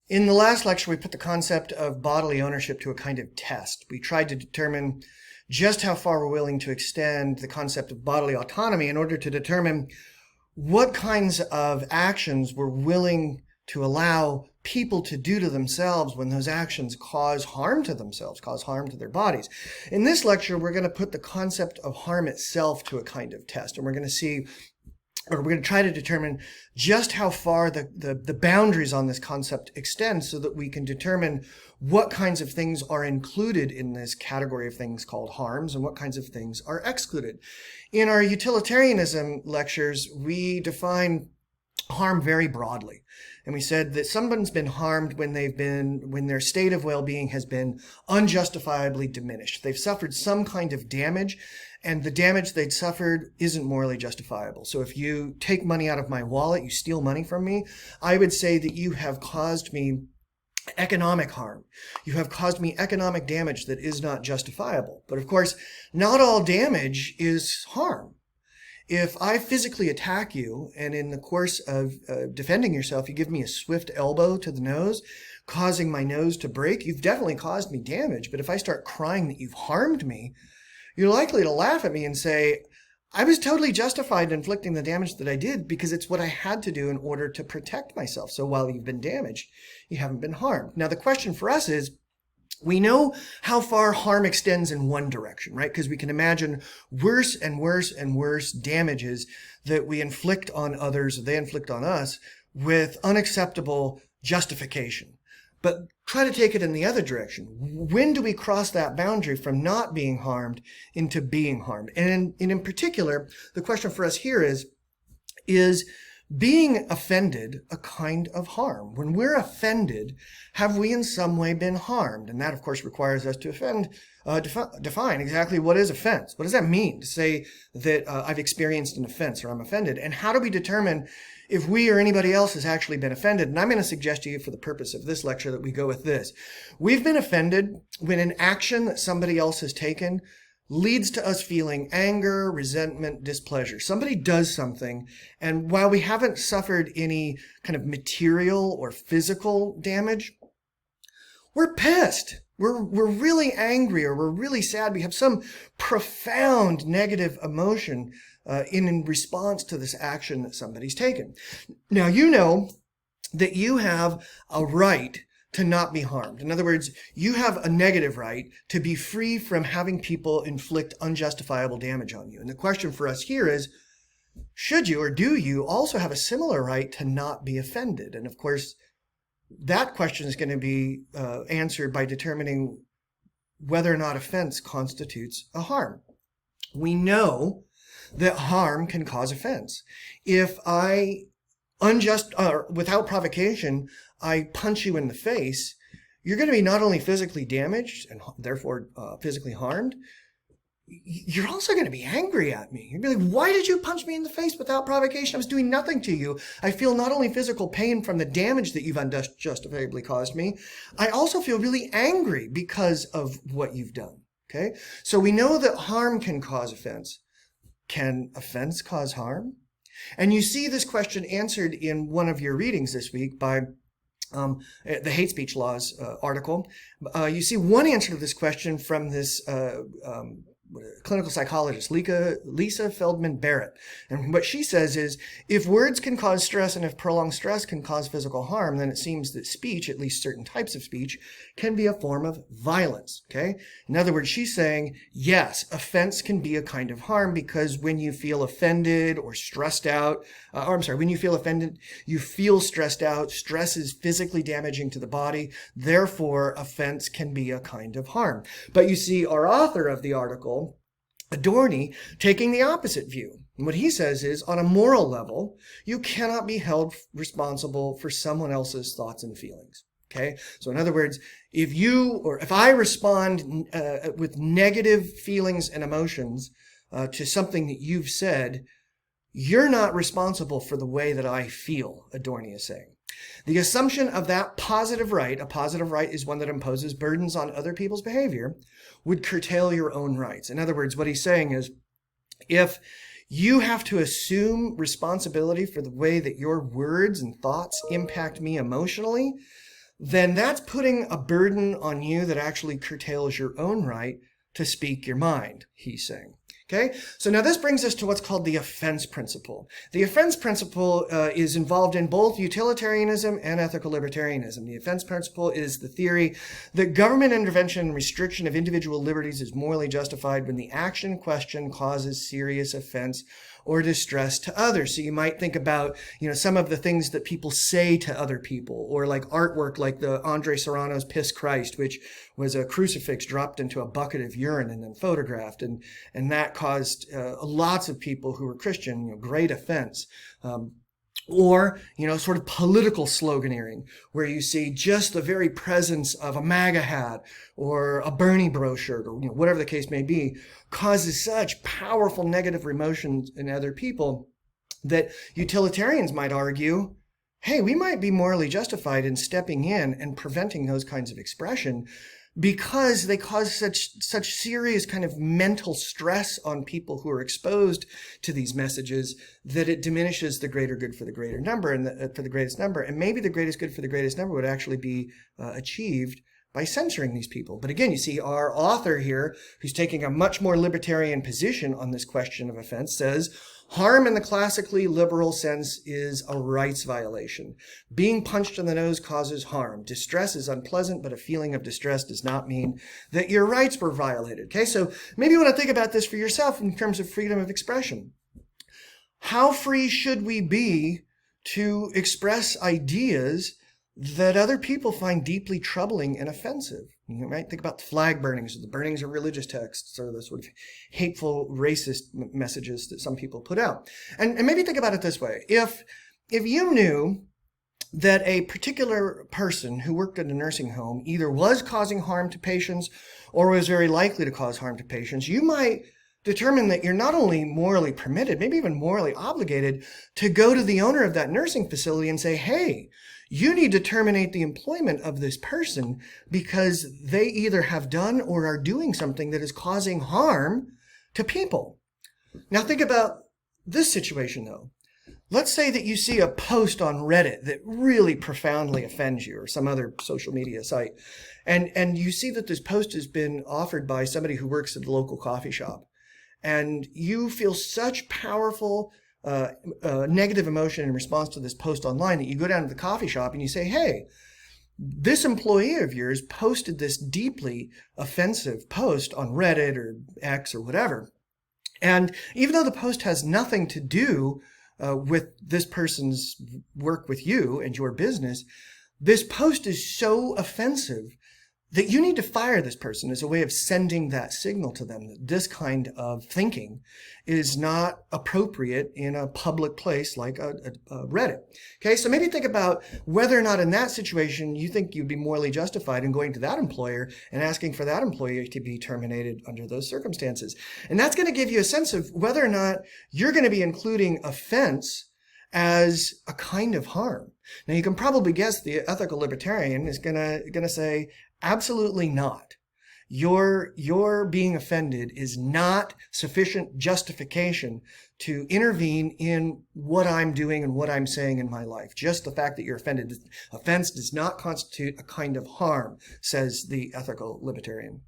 In the last lecture, we put the concept of bodily ownership to a kind of test. We tried to determine just how far we're willing to extend the concept of bodily autonomy in order to determine what kinds of actions we're willing to allow people to do to themselves when those actions cause harm to themselves, cause harm to their bodies. In this lecture, we're going to put the concept of harm itself to a kind of test, and we're going to try to determine just how far the boundaries on this concept extend so that we can determine what kinds of things are included in this category of things called harms and what kinds of things are excluded. In our utilitarianism lectures, we define harm very broadly. And we said that someone's been harmed when their state of well-being has been unjustifiably diminished. They've suffered some kind of damage, and the damage they'd suffered isn't morally justifiable. So if you take money out of my wallet, you steal money from me, I would say that you have caused me economic harm. You have caused me economic damage that is not justifiable. But of course, not all damage is harm. If I physically attack you, and in the course of defending yourself, you give me a swift elbow to the nose, causing my nose to break, you've definitely caused me damage. But if I start crying that you've harmed me, you're likely to laugh at me and say, I was totally justified in inflicting the damage that I did because it's what I had to do in order to protect myself. So while you've been damaged, you haven't been harmed. Now, the question for us is, we know how far harm extends in one direction, right? Because we can imagine worse and worse and worse damages that we inflict on others, or they inflict on us, with unacceptable justification. But try to take it in the other direction. When do we cross that boundary from not being harmed into being harmed? And in particular, the question for us here is being offended a kind of harm? When we're offended, have we in some way been harmed? And that, of course, requires us to define exactly what is offense. What does that mean to say that I've experienced an offense or I'm offended? And how do we determine if we or anybody else has actually been offended? And I'm going to suggest to you for the purpose of this lecture that we go with this. We've been offended when an action that somebody else has taken leads to us feeling anger, resentment, displeasure. Somebody does something, and while we haven't suffered any kind of material or physical damage, we're pissed. We're really angry, or we're really sad. We have some profound negative emotion in response to this action that somebody's taken. Now, you know that you have a right to not be harmed. In other words, you have a negative right to be free from having people inflict unjustifiable damage on you. And the question for us here is, should you or do you also have a similar right to not be offended? And of course, that question is going to be answered by determining whether or not offense constitutes a harm. We know that harm can cause offense. If without provocation, I punch you in the face, you're going to be not only physically damaged and therefore physically harmed, you're also going to be angry at me. You're going to be like, why did you punch me in the face without provocation? I was doing nothing to you. I feel not only physical pain from the damage that you've unjustifiably caused me, I also feel really angry because of what you've done. Okay? So we know that harm can cause offense. Can offense cause harm? And you see this question answered in one of your readings this week by the Hate Speech Laws article. You see one answer to this question from this clinical psychologist, Lisa Feldman Barrett. And what she says is, if words can cause stress and if prolonged stress can cause physical harm, then it seems that speech, at least certain types of speech, can be a form of violence. Okay? In other words, she's saying, yes, offense can be a kind of harm because when you feel offended or stressed out, when you feel offended, you feel stressed out. Stress is physically damaging to the body. Therefore, offense can be a kind of harm. But you see our author of the article, Adorni, taking the opposite view. And what he says is, on a moral level, you cannot be held responsible for someone else's thoughts and feelings. Okay? So in other words, if I respond with negative feelings and emotions to something that you've said, you're not responsible for the way that I feel, Adorni is saying. The assumption of that positive right, a positive right is one that imposes burdens on other people's behavior, would curtail your own rights. In other words, what he's saying is, if you have to assume responsibility for the way that your words and thoughts impact me emotionally, then that's putting a burden on you that actually curtails your own right to speak your mind, he's saying. Okay, so now this brings us to what's called the offense principle. The offense principle is involved in both utilitarianism and ethical libertarianism. The offense principle is the theory that government intervention and restriction of individual liberties is morally justified when the action in question causes serious offense or distress to others. So you might think about, some of the things that people say to other people, or like artwork like the Andre Serrano's Piss Christ, which was a crucifix dropped into a bucket of urine and then photographed. And that caused lots of people who were Christian, great offense. Or, sort of political sloganeering, where you see just the very presence of a MAGA hat or a Bernie bro shirt, or whatever the case may be, causes such powerful negative emotions in other people that utilitarians might argue, hey, we might be morally justified in stepping in and preventing those kinds of expression, because they cause such serious kind of mental stress on people who are exposed to these messages that it diminishes the greater good for the greater number and for the greatest number. And maybe the greatest good for the greatest number would actually be achieved by censoring these people. But again, you see our author here, who's taking a much more libertarian position on this question of offense, says, harm in the classically liberal sense is a rights violation. Being punched in the nose causes harm. Distress is unpleasant, but a feeling of distress does not mean that your rights were violated. Okay, so maybe you want to think about this for yourself in terms of freedom of expression. How free should we be to express ideas that other people find deeply troubling and offensive? You might think about the flag burnings, or the burnings of religious texts, or the sort of hateful, racist messages that some people put out. And maybe think about it this way. If you knew that a particular person who worked at a nursing home either was causing harm to patients or was very likely to cause harm to patients, you might determine that you're not only morally permitted, maybe even morally obligated, to go to the owner of that nursing facility and say, hey, you need to terminate the employment of this person because they either have done or are doing something that is causing harm to people. Now think about this situation though. Let's say that you see a post on Reddit that really profoundly offends you, or some other social media site, and you see that this post has been offered by somebody who works at the local coffee shop, and you feel such powerful negative emotion in response to this post online that you go down to the coffee shop and you say, hey, this employee of yours posted this deeply offensive post on Reddit or X or whatever. And even though the post has nothing to do with this person's work with you and your business, this post is so offensive that you need to fire this person as a way of sending that signal to them that this kind of thinking is not appropriate in a public place like a Reddit. Okay, so maybe think about whether or not in that situation you think you'd be morally justified in going to that employer and asking for that employee to be terminated under those circumstances. And that's going to give you a sense of whether or not you're going to be including offense as a kind of harm. Now you can probably guess the ethical libertarian is gonna say, absolutely not. Your being offended is not sufficient justification to intervene in what I'm doing and what I'm saying in my life. Just the fact that you're offended, offense does not constitute a kind of harm, says the ethical libertarian.